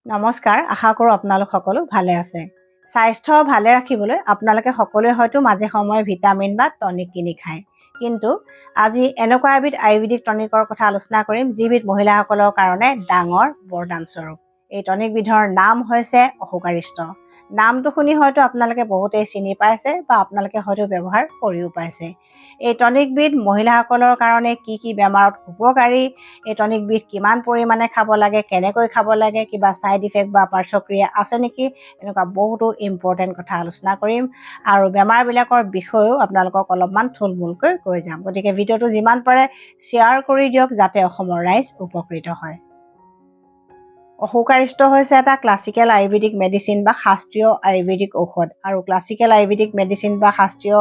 নমস্কাৰ, আশা কৰোঁ আপোনালোক সকলো ভালে আছে। স্বাস্থ্য ভালে ৰাখিবলৈ আপোনালোকে সকলোৱে হয়তো মাজে সময়ে ভিটামিন বা টনিক কিনি খায়। কিন্তু আজি এনেকুৱা এবিধ আয়ুৰ্বেদিক টনিকৰ কথা আলোচনা কৰিম, যিবিধ মহিলাসকলৰ কাৰণে ডাঙৰ বৰদান স্বৰূপ। এই টনিকবিধৰ নাম হৈছে অশোকাৰিষ্ট। নামটো শুনি হয়তো আপোনালোকে বহুতেই চিনি পাইছে বা আপোনালোকে হয়তো ব্যৱহাৰ কৰিও পাইছে। এই টনিকবিধ মহিলাসকলৰ কাৰণে কি কি বেমাৰত উপকাৰী, এই টনিকবিধ কিমান পৰিমাণে খাব লাগে, কেনেকৈ খাব লাগে, কিবা ছাইড ইফেক্ট বা পাৰ্শ্বক্ৰিয়া আছে নেকি, এনেকুৱা বহুতো ইম্পৰ্টেণ্ট কথা আলোচনা কৰিম আৰু বেমাৰবিলাকৰ বিষয়েও আপোনালোকক অলপমান থুলমূলকৈ কৈ যাম। গতিকে ভিডিঅ'টো যিমান পাৰে শ্বেয়াৰ কৰি দিয়ক, যাতে অসমৰ ৰাইজ উপকৃত হয়। অশোকাৰিষ্ট হৈছে এটা ক্লাছিকেল আয়ুৰ্বেদিক মেডিচিন বা শাস্ত্ৰীয় আয়ুৰ্বেদিক ঔষধ, আৰু ক্লাছিকেল আয়ুৰ্বেদিক মেডিচিন বা শাস্ত্ৰীয়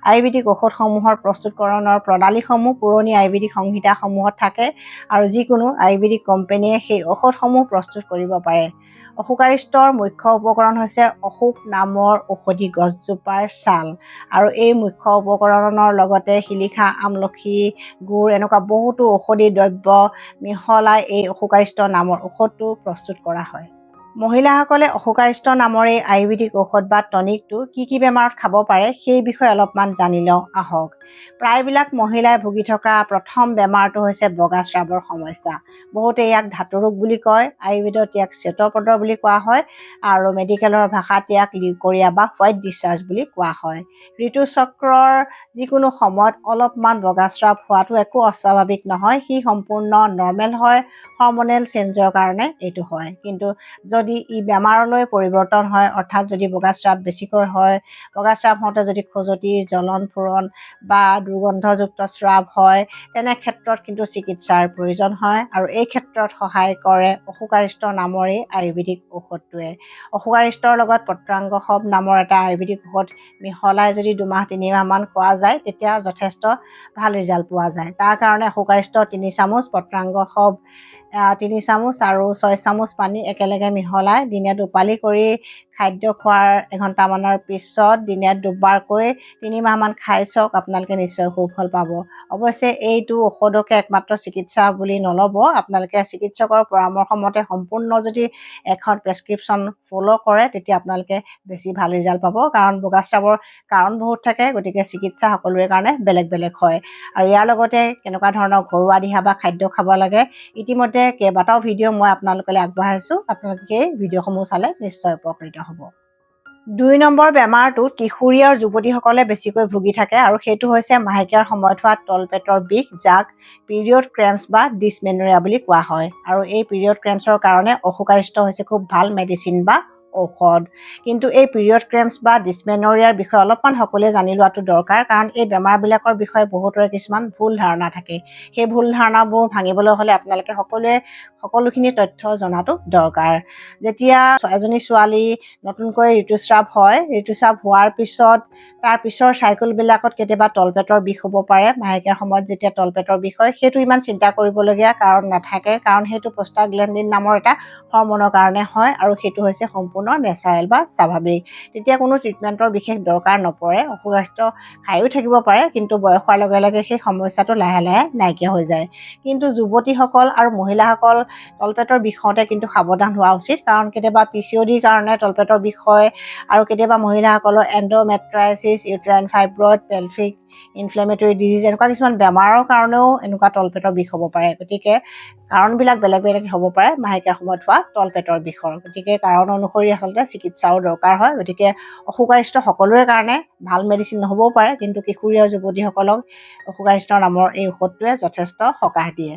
আয়ুৰ্বেদিক ঔষধসমূহৰ প্ৰস্তুতকৰণৰ প্ৰণালীসমূহ পুৰণি আয়ুৰ্বেদিক সংহিতাসমূহত থাকে, আৰু যিকোনো আয়ুৰ্বেদিক কোম্পানীয়ে সেই ঔষধসমূহ প্ৰস্তুত কৰিব পাৰে। অশোকাৰিষ্টৰ মুখ্য উপকৰণ হৈছে অশোক নামৰ ঔষধি গছজোপাৰ ছাল, আৰু এই মুখ্য উপকৰণৰ লগতে শিলিখা, আমলখি, গুড় এনেকুৱা বহুতো ঔষধি দ্ৰব্য মিহলাই এই অশোকাৰিষ্ট নামৰ ঔষধটো প্ৰস্তুত কৰা হয়। মহিলাসকলে অশোকাৰিষ্ট নামৰ এই আয়ুৰ্বেদিক ঔষধ বা টনিকটো কি কি বেমাৰত খাব পাৰে সেই বিষয়ে অলপমান জানি লওঁ আহক। প্ৰায়বিলাক মহিলাই ভুগি থকা প্ৰথম বেমাৰটো হৈছে বগাস্ৰাৱৰ সমস্যা। বহুতে ইয়াক ধাতু ৰোগ বুলি কয়, আয়ুৰ্বেদত ইয়াক শ্বেতপদ্ৰ বুলি কোৱা হয়, আৰু মেডিকেলৰ ভাষাত ইয়াক লিউকৰিয়া বা হোৱাইট ডিscharge বুলি কোৱা হয়। ঋতুচক্ৰৰ যিকোনো সময়ত অলপমান বগাস্ৰাৱ হোৱাটো একো অস্বাভাৱিক নহয়, সি সম্পূৰ্ণ নৰ্মেল হয়। হৰমনেল চেঞ্জৰ কাৰণে এইটো হয়। কিন্তু যদি ই বেমাৰলৈ পৰিৱৰ্তন হয়, অৰ্থাৎ যদি বগাস্ৰাৱ বেছিকৈ হয়, বগাস্ৰাৱ হওঁতে যদি খজুৱতি, জ্বলন ফুৰণ বা দুৰ্গন্ধযুক্ত স্ৰাৱ হয়, তেনে ক্ষেত্ৰত কিন্তু চিকিৎসাৰ প্ৰয়োজন হয়, আৰু এই ক্ষেত্ৰত সহায় কৰে অশোকাৰিষ্ট নামৰ এই আয়ুৰ্বেদিক ঔষধটোৱে। অশোকাৰিষ্টৰ লগত পত্ৰাংগসৱ নামৰ এটা আয়ুৰ্বেদিক ঔষধ মিহলাই যদি 2-3 মাহমান খোৱা যায়, তেতিয়া যথেষ্ট ভাল ৰিজাল্ট পোৱা যায়। তাৰ কাৰণে অশোকাৰিষ্ট 3 চামুচ, পত্ৰাংগসৱ 3 চামুচ আৰু 6 চামুচ পানী একেলগে মিহলাই দিনে 2 পালি কৰি খাদ্য খোৱাৰ এঘণ্টামানৰ পিছত দিনে 2 বাৰকৈ 3 মাহমান খাই চাওক, আপোনালোকে নিশ্চয় সুফল পাব। অৱশ্যে এইটো ঔষধকে একমাত্ৰ চিকিৎসা বুলি নল'ব, আপোনালোকে চিকিৎসকৰ পৰামৰ্শ মতে সম্পূৰ্ণ যদি এখন প্ৰেছক্ৰিপশ্যন ফ'ল' কৰে, তেতিয়া আপোনালোকে বেছি ভাল ৰিজাল্ট পাব। কাৰণ বগাস্ৰাৱৰ কাৰণ বহুত থাকে, গতিকে চিকিৎসা সকলোৰে কাৰণে বেলেগ বেলেগ হয়। আৰু ইয়াৰ লগতে কেনেকুৱা ধৰণৰ ঘৰুৱা দিহা বা খাদ্য খাব লাগে, ইতিমধ্যে কেইবাটাও ভিডিঅ' মই আপোনালোকলৈ আগবঢ়াইছোঁ, আপোনালোকে সেই ভিডিঅ'সমূহ চালে নিশ্চয় উপকৃত হ'ব। 2 নম্বৰ বেমাৰটোত কিশোৰী আৰু যুৱতীসকলে বেছিকৈ ভুগি থাকে, আৰু সেইটো হৈছে মাহেকীয়াৰ সময়ত হোৱা তলপেটৰ বিষ, যাক পিৰিয়ড ক্ৰেম্পছ বা ডিছমেনৰিয়া বুলি কোৱা হয়। আৰু এই পিৰিয়ড ক্ৰেম্পছৰ কাৰণে অশোকাৰিষ্ট হৈছে খুব ভাল মেডিচিন বা ঔষধ। কিন্তু এই পিৰিয়ড ক্ৰেম্পছ বা ডিছমেনৰিয়াৰ বিষয়ে অলপমান সকলোৱে জানি লোৱাটো দৰকাৰ, কাৰণ এই বেমাৰবিলাকৰ বিষয়ে বহুতৰে কিছুমান ভুল ধাৰণা থাকে। সেই ভুল ধাৰণাবোৰ ভাঙিবলৈ হ'লে আপোনালোকে সকলোখিনি তথ্য জনাটো দৰকাৰ। যেতিয়া এজনী ছোৱালী নতুনকৈ ঋতুস্ৰাৱ হয়, ঋতুস্ৰাৱ হোৱাৰ পিছত তাৰ পিছৰ চাইকেলবিলাকত কেতিয়াবা তলপেটৰ বিষ হ'ব পাৰে। মাহেকীয়াৰ সময়ত যেতিয়া তলপেটৰ বিষ হয়, সেইটো ইমান চিন্তা কৰিবলগীয়া কাৰণ নাথাকে, কাৰণ সেইটো প্ৰষ্টাগ্লেণ্ডিন নামৰ এটা হৰমনৰ কাৰণে হয়, আৰু সেইটো হৈছে সম্পূৰ্ণ নেচাৰেল বা স্বাভাৱিক। তেতিয়া কোনো ট্ৰিটমেণ্টৰ বিশেষ দৰকাৰ নপৰে। অশোকাৰিষ্ট খায়ো থাকিব পাৰে, কিন্তু বয়স হোৱাৰ লগে লগে সেই সমস্যাটো লাহে লাহে নাইকিয়া হৈ যায়। কিন্তু যুৱতীসকল আৰু মহিলাসকল তলপেটৰ বিষ হওঁতে কিন্তু সাৱধান হোৱা উচিত, কাৰণ কেতিয়াবা PCODৰ কাৰণে তলপেটৰ বিষ হয়, আৰু কেতিয়াবা মহিলাসকলৰ এণ্ডোমেট্ৰাইচিছ, ইউট্ৰাইন ফাইব্ৰইড, পেলভিক ইনফ্লেমেটৰী ডিজিজ এনেকুৱা কিছুমান বেমাৰৰ কাৰণেও এনেকুৱা তলপেটৰ বিষ হ'ব পাৰে। গতিকে কাৰণবিলাক বেলেগ বেলেগ হ'ব পাৰে মাহেকীয়াৰ সময়ত হোৱা তলপেটৰ বিষৰ। গতিকে কাৰণ অনুসৰি আচলতে চিকিৎসাও দৰকাৰ হয়। গতিকে অশোকাৰিষ্ট সকলোৰে কাৰণে ভাল মেডিচিন নহ'বও পাৰে, কিন্তু কিশোৰী আৰু যুৱতীসকলক অশোকাৰিষ্ট নামৰ এই ঔষধটোৱে যথেষ্ট সকাহ দিয়ে।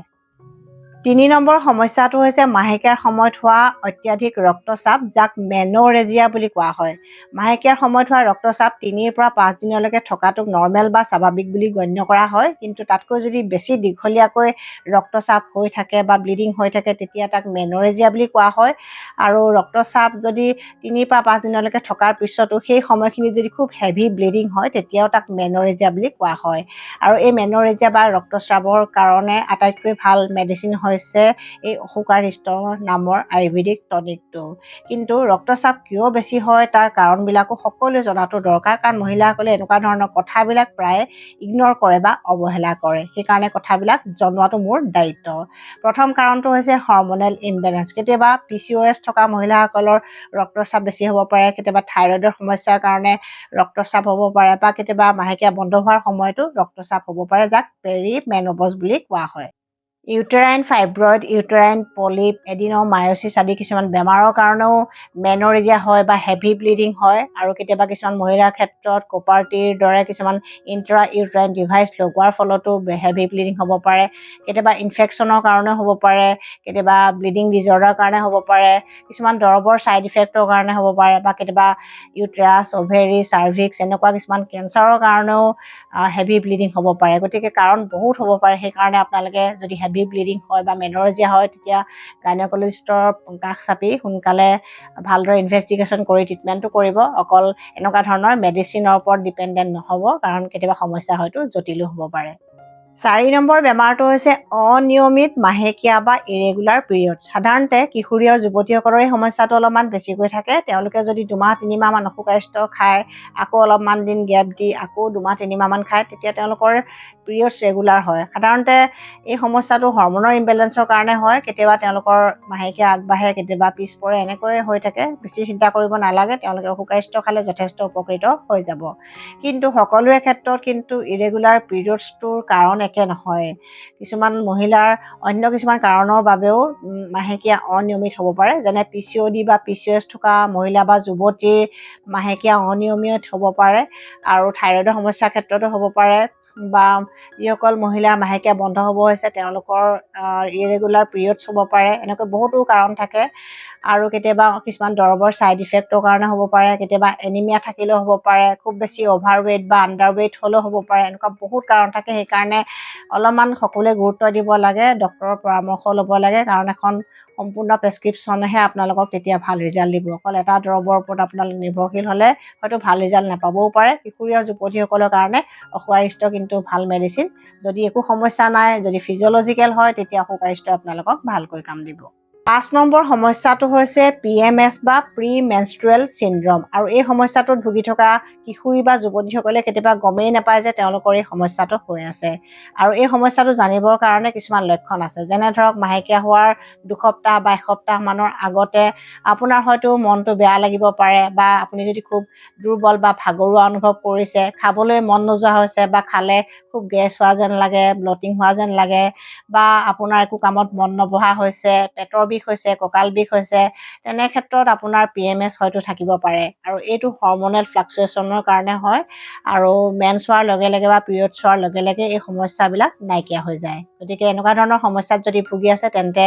3 নম্বৰ সমস্যাটো হৈছে মাহেকীয়াৰ সময়ত হোৱা অত্যাধিক ৰক্তচাপ, যাক মেন'ৰেজিয়া বুলি কোৱা হয়। মাহেকীয়াৰ সময়ত হোৱা ৰক্তচাপ 3 পৰা 5 দিনলৈকে থকাটোক নৰ্মেল বা স্বাভাৱিক বুলি গণ্য কৰা হয়, কিন্তু তাতকৈ যদি বেছি দীঘলীয়াকৈ ৰক্তচাপ হৈ থাকে বা ব্লিডিং হৈ থাকে, তেতিয়া তাক মেন'ৰেজিয়া বুলি কোৱা হয়। আৰু ৰক্তচাপ যদি 3 পৰা 5 দিনলৈকে থকাৰ পিছতো সেই সময়খিনিত যদি খুব হেভি ব্লিডিং হয়, তেতিয়াও তাক মেন'ৰেজিয়া বুলি কোৱা হয়। আৰু এই মেন'ৰেজিয়া বা ৰক্তস্ৰাৱৰ কাৰণে আটাইতকৈ ভাল মেডিচিন হৈছে এই অসুকাৰিষ্ট নামৰ আয়ুৰ্বেদিক টনিকটো। কিন্তু ৰক্তচাপ কিয় বেছি হয় তাৰ কাৰণবিলাকো সকলোৱে জনাটো দৰকাৰ, কাৰণ মহিলাসকলে এনেকুৱা ধৰণৰ কথাবিলাক প্ৰায়ে ইগন'ৰ কৰে বা অৱহেলা কৰে। সেইকাৰণে কথাবিলাক জনোৱাটো মোৰ দায়িত্ব। প্ৰথম কাৰণটো হৈছে হৰম'নেল ইমবেলেঞ্চ। কেতিয়াবা PCOS থকা মহিলাসকলৰ ৰক্তচাপ বেছি হ'ব পাৰে, কেতিয়াবা থাইৰয়ডৰ সমস্যাৰ কাৰণে ৰক্তচাপ হ'ব পাৰে, বা কেতিয়াবা মাহেকীয়া বন্ধ হোৱাৰ সময়তো ৰক্তচাপ হ'ব পাৰে, যাক পেৰিমেন'পজ বুলি কোৱা হয়। ইউটেৰাইন ফাইব্ৰইড, ইউটেৰাইন পলিপ, এডিনোমায়োচিছ আদি কিছুমান বেমাৰৰ কাৰণেও মেনৰেজিয়া হয় বা হেভি ব্লিডিং হয়, আৰু কেতিয়াবা কিছুমান মহিলাৰ ক্ষেত্ৰত কপাৰটিৰ দৰে কিছুমান ইণ্ট্ৰা ইউটেৰাইন ডিভাইচ লগোৱাৰ ফলতো হেভি ব্লিডিং হ'ব পাৰে, কেতিয়াবা ইনফেকশ্যনৰ কাৰণেও হ'ব পাৰে, কেতিয়াবা ব্লিডিং ডিজৰ্ডাৰ কাৰণে হ'ব পাৰে, কিছুমান দৰৱৰ ছাইড ইফেক্টৰ কাৰণে হ'ব পাৰে, বা কেতিয়াবা ইউটেৰাছ, অভেৰী, চাৰ্ভিক্স এনেকুৱা কিছুমান কেঞ্চাৰৰ কাৰণেও হেভি ব্লিডিং হ'ব পাৰে। গতিকে কাৰণ বহুত হ'ব পাৰে। সেইকাৰণে আপোনালোকে যদি হেভি ব্লিডিং হয় বা মেনৰেজিয়া হয়, তেতিয়া গাইনকলজিষ্টৰ কাষ চাপি সোনকালে ভালদৰে ইনভেষ্টিগেশ্যন কৰি ট্ৰিটমেণ্টটো কৰিব। অকল এনেকুৱা ধৰণৰ মেডিচিনৰ ওপৰত ডিপেণ্ডেণ্ট নহ'ব, কাৰণ কেতিয়াবা সমস্যা হয়তো জটিলো হ'ব পাৰে। 4 নম্বৰ বেমাৰটো হৈছে অনিয়মিত মাহেকীয়া বা ইৰেগুলাৰ পিৰিয়ডছ। সাধাৰণতে কিশোৰী আৰু যুৱতীসকলৰ এই সমস্যাটো অলপমান বেছিকৈ থাকে। তেওঁলোকে যদি 2-3 মাহমান অসুকাৰিষ্ট খায়, আকৌ অলপমান দিন গেপ দি আকৌ 2-3 মাহমান খায়, তেতিয়া তেওঁলোকৰ পিৰিয়ডছ ৰেগুলাৰ হয়। সাধাৰণতে এই সমস্যাটো হৰম'নৰ ইমবেলেঞ্চৰ কাৰণে হয়। কেতিয়াবা তেওঁলোকৰ মাহেকীয়া আগবাঢ়ে, কেতিয়াবা পিছ পৰে, এনেকৈ হৈ থাকে। বেছি চিন্তা কৰিব নালাগে, তেওঁলোকে অসুকাৰিষ্ট খালে যথেষ্ট উপকৃত হৈ যাব। কিন্তু সকলোৰে ক্ষেত্ৰত কিন্তু ইৰেগুলাৰ পিৰিয়ডছটোৰ কাৰণ একে নহয়। কিছুমান মহিলাৰ অন্য কিছুমান কাৰণৰ বাবেও মাহেকীয়া অনিয়মিত হ'ব পাৰে, যেনে PCOD বা PCOS থকা মহিলা বা যুৱতীৰ মাহেকীয়া অনিয়মিত হ'ব পাৰে, আৰু থাইৰয়ডৰ সমস্যাৰ ক্ষেত্ৰতো হ'ব পাৰে, বা যিসকল মহিলাৰ মাহেকীয়া বন্ধ হ'ব হৈছে তেওঁলোকৰ ইৰেগুলাৰ পিৰিয়ডছ হ'ব পাৰে। এনেকৈ বহুতো কাৰণ থাকে, আৰু কেতিয়াবা কিছুমান দৰৱৰ ছাইড ইফেক্টৰ কাৰণে হ'ব পাৰে, কেতিয়াবা এনিমিয়া থাকিলেও হ'ব পাৰে, খুব বেছি অভাৰৱেইট বা আণ্ডাৰৱেইট হ'লেও হ'ব পাৰে। এনেকুৱা বহুত কাৰণ থাকে। সেইকাৰণে অলপমান সকলোৱে গুৰুত্ব দিব লাগে, ডক্তৰৰ পৰামৰ্শ ল'ব লাগে, কাৰণ এখন সম্পূৰ্ণ প্ৰেছক্ৰিপশ্যনহে আপোনালোকক তেতিয়া ভাল ৰিজাল্ট দিব। অকল এটা দৰৱৰ ওপৰত আপোনালোক নিৰ্ভৰশীল হ'লে হয়তো ভাল ৰিজাল্ট নাপাবও পাৰে। কিশোৰী আৰু যুৱতীসকলৰ কাৰণে অসুকাৰিষ্ট কিন্তু ভাল মেডিচিন। যদি একো সমস্যা নাই, যদি ফিজিঅ'লজিকেল হয়, তেতিয়া অসুকাৰিষ্টই আপোনালোকক ভালকৈ কাম দিব। 5 নম্বৰ সমস্যাটো হৈছে PMS বা প্ৰি মেনষ্ট্ৰুৱেল চিনড্ৰম, আৰু এই সমস্যাটোত ভুগি থকা কিশোৰী বা যুৱতীসকলে কেতিয়াবা গমেই নাপায় যে তেওঁলোকৰ এই সমস্যাটো হৈ আছে। আৰু এই সমস্যাটো জানিবৰ কাৰণে কিছুমান লক্ষণ আছে, যেনে ধৰক মাহেকীয়া হোৱাৰ 2 সপ্তাহ বা 1 সপ্তাহমানৰ আগতে আপোনাৰ হয়তো মনটো বেয়া লাগিব পাৰে, বা আপুনি যদি খুব দুৰ্বল বা ভাগৰুৱা অনুভৱ কৰিছে, খাবলৈ মন নোযোৱা হৈছে, বা খালে খুব গেছ হোৱা যেন লাগে, ব্লটিং হোৱা যেন লাগে, বা আপোনাৰ একো কামত মন নবহা হৈছে, পেটৰ বিষ হৈছে, কঁকাল বিষ হৈছে, তেনে ক্ষেত্ৰত আপোনাৰ PMS হয়তো থাকিব পাৰে। আৰু এইটো হৰম'নেল ফ্লাকচুৱেশ্যনৰ কাৰণে হয়, আৰু মেন্স হোৱাৰ লগে লগে বা পিৰিয়ডছ হোৱাৰ লগে লগে এই সমস্যাবিলাক নাইকিয়া হৈ যায়। গতিকে এনেকুৱা ধৰণৰ সমস্যাত যদি ভুগি আছে, তেন্তে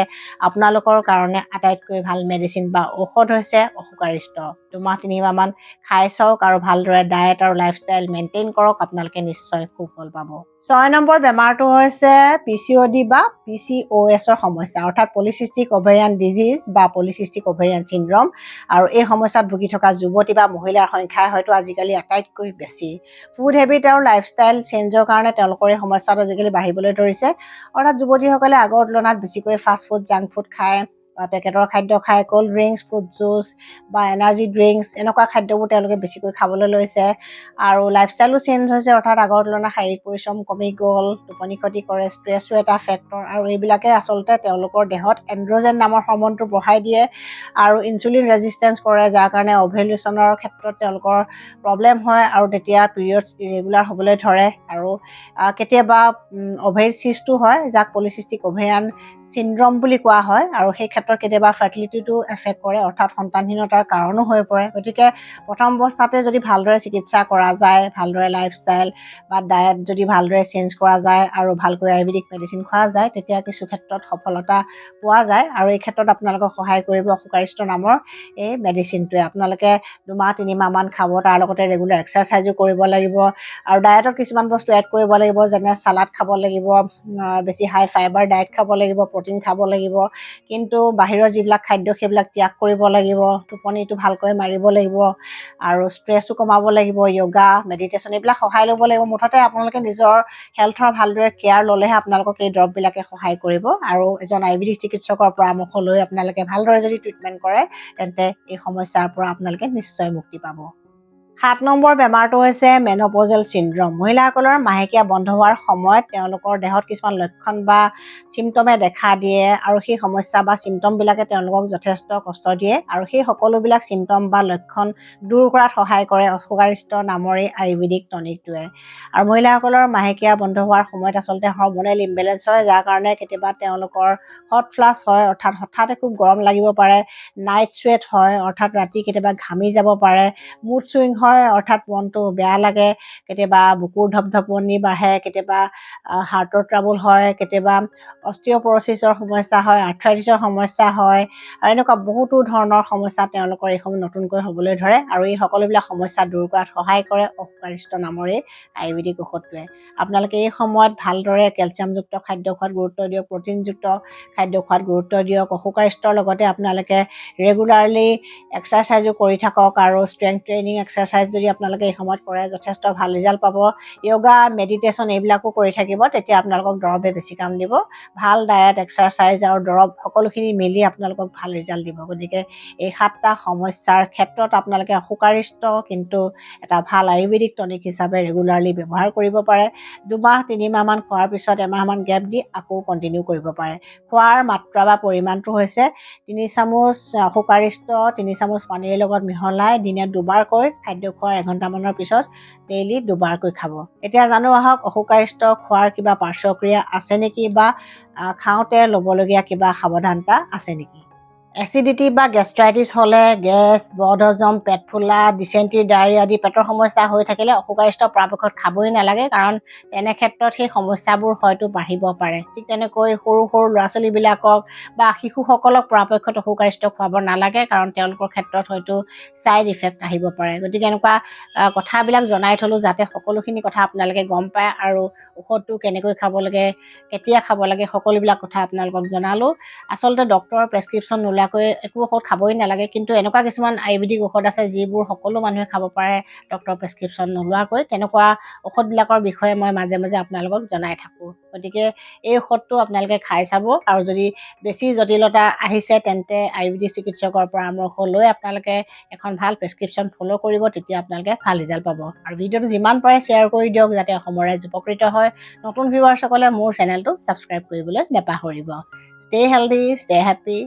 আপোনালোকৰ কাৰণে আটাইতকৈ ভাল মেডিচিন বা ঔষধ হৈছে অসুকাৰিষ্ট। 2-3 মাহমান খাই চাওক, আৰু ভালদৰে ডায়েট আৰু লাইফষ্টাইল মেইনটেইন কৰক, আপোনালোকে নিশ্চয় সুফল পাব। 6 নম্বৰ বেমাৰটো হৈছে PCOD বা PCOSৰ সমস্যা, অৰ্থাৎ পলিচিষ্টিক অভেৰিয়ান ডিজিজ বা পলিচিষ্টিক অভেৰিয়ান চিনড্ৰম। আৰু এই সমস্যাত ভুগি থকা যুৱতী বা মহিলাৰ সংখ্যা হয়তো আজিকালি আটাইতকৈ বেছি। ফুড হেবিট আৰু লাইফষ্টাইল চেঞ্জৰ কাৰণে তেওঁলোকৰ এই সমস্যাটো আজিকালি বাঢ়িবলৈ ধৰিছে। অৰ্থাৎ যুৱতীসকলে আগৰ তুলনাত বেছিকৈ ফাষ্ট ফুড, জাংক ফুড খায়, বা পেকেটৰ খাদ্য খায়, ক'ল্ড ড্ৰিংকছ, ফ্ৰুট জুচ বা এনাৰ্জি ড্ৰিংকছ, এনেকুৱা খাদ্যবোৰ তেওঁলোকে বেছিকৈ খাবলৈ লৈছে। আৰু লাইফষ্টাইলো চেঞ্জ হৈছে, অৰ্থাৎ আগৰ তুলনাত শাৰীৰিক পৰিশ্ৰম কমি গ'ল, টোপনি ক্ষতি কৰে, ষ্ট্ৰেছো এটা ফেক্টৰ, আৰু এইবিলাকে আচলতে তেওঁলোকৰ দেহত এণ্ড্ৰজেন নামৰ হৰম'নটো বঢ়াই দিয়ে, আৰু ইনচুলিন ৰেজিষ্টেঞ্চ কৰে, যাৰ কাৰণে অভেলিউশ্যনৰ ক্ষেত্ৰত তেওঁলোকৰ প্ৰব্লেম হয়, আৰু তেতিয়া পিৰিয়ডছ ইৰেগুলাৰ হ'বলৈ ধৰে, আৰু কেতিয়াবা অভেৰী চিষ্টো হয়, যাক পলিচিষ্টিক অভেৰিয়ান চিনড্ৰম বুলি কোৱা হয়, আৰু সেই ক্ষেত্ৰত কেতিয়াবা ফাৰ্টিলিটিটো এফেক্ট কৰে, অৰ্থাৎ সন্তানহীনতাৰ কাৰণো হৈ পৰে। গতিকে প্ৰথম অৱস্থাতে যদি ভালদৰে চিকিৎসা কৰা যায়, ভালদৰে লাইফষ্টাইল বা ডায়েট যদি ভালদৰে চেঞ্জ কৰা যায়, আৰু ভালকৈ আয়ুৰ্বেদিক মেডিচিন খোৱা যায়, তেতিয়া কিছু ক্ষেত্ৰত সফলতা পোৱা যায়। আৰু এই ক্ষেত্ৰত আপোনালোকক সহায় কৰিব অসুকাৰিষ্ট নামৰ এই মেডিচিনটোৱে। আপোনালোকে 2-3 মাহমান খাব, তাৰ লগতে ৰেগুলাৰ এক্সাৰচাইজো কৰিব লাগিব, আৰু ডায়েটত কিছুমান বস্তু এড কৰিব লাগিব, যেনে চালাড খাব লাগিব, বেছি হাই ফাইবাৰ ডায়েট খাব লাগিব, প্ৰটিন খাব লাগিব। কিন্তু বাহিৰৰ যিবিলাক খাদ্য সেইবিলাক ত্যাগ কৰিব লাগিব, টোপনিটো ভালকৈ মাৰিব লাগিব আৰু ষ্ট্ৰেছো কমাব লাগিব, য়োগা মেডিটেশ্যন এইবিলাক সহায় ল'ব লাগিব। মুঠতে আপোনালোকে নিজৰ হেল্থৰ ভালদৰে কেয়াৰ ল'লেহে আপোনালোকক এই দৰৱবিলাকে সহায় কৰিব আৰু এজন আয়ুৰ্বেদিক চিকিৎসকৰ পৰামৰ্শ লৈ আপোনালোকে ভালদৰে যদি ট্ৰিটমেণ্ট কৰে তেন্তে এই সমস্যাৰ পৰা আপোনালোকে নিশ্চয় মুক্তি পাব। 7 নম্বৰ বেমাৰটো হৈছে মেন'পজেল চিনড্ৰম। মহিলাসকলৰ মাহেকীয়া বন্ধ হোৱাৰ সময়ত তেওঁলোকৰ দেহত কিছুমান লক্ষণ বা চিমটমে দেখা দিয়ে আৰু সেই সমস্যা বা চিমটমবিলাকে তেওঁলোকক যথেষ্ট কষ্ট দিয়ে আৰু সেই সকলোবিলাক চিমটম বা লক্ষণ দূৰ কৰাত সহায় কৰে অশুকাৰিষ্ট নামৰ এই আয়ুৰ্বেদিক টনিকটোৱে। আৰু মহিলাসকলৰ মাহেকীয়া বন্ধ হোৱাৰ সময়ত আচলতে হৰমনেল ইমবেলেঞ্চ হয়, যাৰ কাৰণে কেতিয়াবা তেওঁলোকৰ হট ফ্লাছ হয়, অৰ্থাৎ হঠাতে খুব গৰম লাগিব পাৰে, নাইট চুৱেট হয়, অৰ্থাৎ ৰাতি কেতিয়াবা ঘামি যাব পাৰে, মুড চুইং হয়, অৰ্থাৎ মনটো বেয়া লাগে, কেতিয়াবা বুকুৰ ধপধপনি বাঢ়ে, কেতিয়াবা হাৰ্টৰ ট্ৰাবল হয়, কেতিয়াবা অস্টিঅ'পৰচিছৰ সমস্যা হয়, আৰ্থ্ৰাইটিছৰ সমস্যা হয় আৰু এনেকুৱা বহুতো ধৰণৰ সমস্যা তেওঁলোকৰ এইসমূহ নতুনকৈ হ'বলৈ ধৰে আৰু এই সকলোবিলাক সমস্যা দূৰ কৰাত সহায় কৰে অশুকাৰিষ্ট নামৰ এই আয়ুৰ্বেদিক ঔষধটোৱে। আপোনালোকে এই সময়ত ভালদৰে কেলছিয়ামযুক্ত খাদ্য খোৱাত গুৰুত্ব দিয়ক, প্ৰটিনযুক্ত খাদ্য খোৱাত গুৰুত্ব দিয়ক, অশুকাৰিষ্টৰ লগতে আপোনালোকে ৰেগুলাৰলি এক্সাৰচাইজো কৰি থাকক আৰু ষ্ট্ৰেংথ ট্ৰেইনিং এক্সাৰচাইজ যদি আপোনালোকে এই সময়ত কৰে যথেষ্ট ভাল ৰিজাল্ট পাব। য়োগা মেডিটেশ্যন এইবিলাকো কৰি থাকিব, তেতিয়া আপোনালোকক দৰৱে বেছি কাম দিব। ভাল ডায়েট এক্সাৰচাইজ আৰু দৰৱ সকলোখিনি মিলি আপোনালোকক ভাল ৰিজাল্ট দিব। গতিকে এই 7টা সমস্যাৰ ক্ষেত্ৰত আপোনালোকে অশুকাৰিষ্ট কিন্তু এটা ভাল আয়ুৰ্বেদিক টনিক হিচাপে ৰেগুলাৰলি ব্যৱহাৰ কৰিব পাৰে। 2-3 মাহমান খোৱাৰ পিছত এমাহমান গেপ দি আকৌ কণ্টিনিউ কৰিব পাৰে। খোৱাৰ মাত্ৰা বা পৰিমাণটো হৈছে 3 চামুচ অশুকাৰিষ্ট 3 চামুচ পানীৰ লগত মিহলাই দিনে 2বাৰকৈ খাদ্য খোৱাৰ 1 ঘণ্টামানৰ পিছত ডেইলি 2বাৰকৈ খাব। এতিয়া জানো আহক অশুকাৰিষ্ট খোৱাৰ কিবা পাৰ্শ্বক্ৰিয়া আছে নেকি বা খাওঁতে ল'বলগীয়া কিবা সাৱধানতা আছে নেকি। এচিডিটি বা গেষ্ট্ৰাইটিছ হ'লে গেছ, বদহজম, পেট ফুলা, ডিচেণ্ট্ৰি, ডায়েৰিয়া আদি পেটৰ সমস্যা হৈ থাকিলে অশুকাৰিষ্ট পৰাপক্ষত খাবই নালাগে, কাৰণ তেনে ক্ষেত্ৰত সেই সমস্যাবোৰ হয়তো বাঢ়িব পাৰে। ঠিক তেনেকৈ সৰু সৰু ল'ৰা ছোৱালীবিলাকক বা শিশুসকলক পৰাপক্ষত অশুকাৰিষ্ট খুৱাব নালাগে, কাৰণ তেওঁলোকৰ ক্ষেত্ৰত হয়তো ছাইড ইফেক্ট আহিব পাৰে। গতিকে এনেকুৱা কথাবিলাক জনাই থ'লোঁ যাতে সকলোখিনি কথা আপোনালোকে গম পায় আৰু ঔষধটো কেনেকৈ খাব লাগে, কেতিয়া খাব লাগে, সকলোবিলাক কথা আপোনালোকক জনালোঁ। আচলতে ডক্টৰৰ প্ৰেছক্ৰিপশ্যন নোলোৱাকৈ একো ঔষধ খাবই নালাগে, কিন্তু এনেকুৱা কিছুমান আয়ুৰ্বেদিক ঔষধ আছে যিবোৰ সকলো মানুহে খাব পাৰে ডক্টৰৰ প্ৰেছক্ৰিপশ্যন নোলোৱাকৈ। তেনেকুৱা ঔষধবিলাকৰ বিষয়ে মই মাজে মাজে আপোনালোকক জনাই থাকোঁ। গতিকে এই ঔষধটো আপোনালোকে খাই চাব আৰু যদি বেছি জটিলতা আহিছে তেন্তে আয়ুৰ্বেদিক চিকিৎসকৰ পৰামৰ্শ লৈ আপোনালোকে এখন ভাল প্ৰেছক্ৰিপশ্যন ফ'ল' কৰিব, তেতিয়া আপোনালোকে ভাল ৰিজাল্ট পাব। আৰু ভিডিঅ'টো যিমান পাৰে শ্বেয়াৰ কৰি দিয়ক যাতে অসমৰ ৰাইজ উপকৃত হয়। নতুন ভিউৱাৰ্ছসকলে মোৰ চেনেলটো ছাবস্ক্ৰাইব কৰিবলৈ নাপাহৰিব। Stay healthy, stay happy.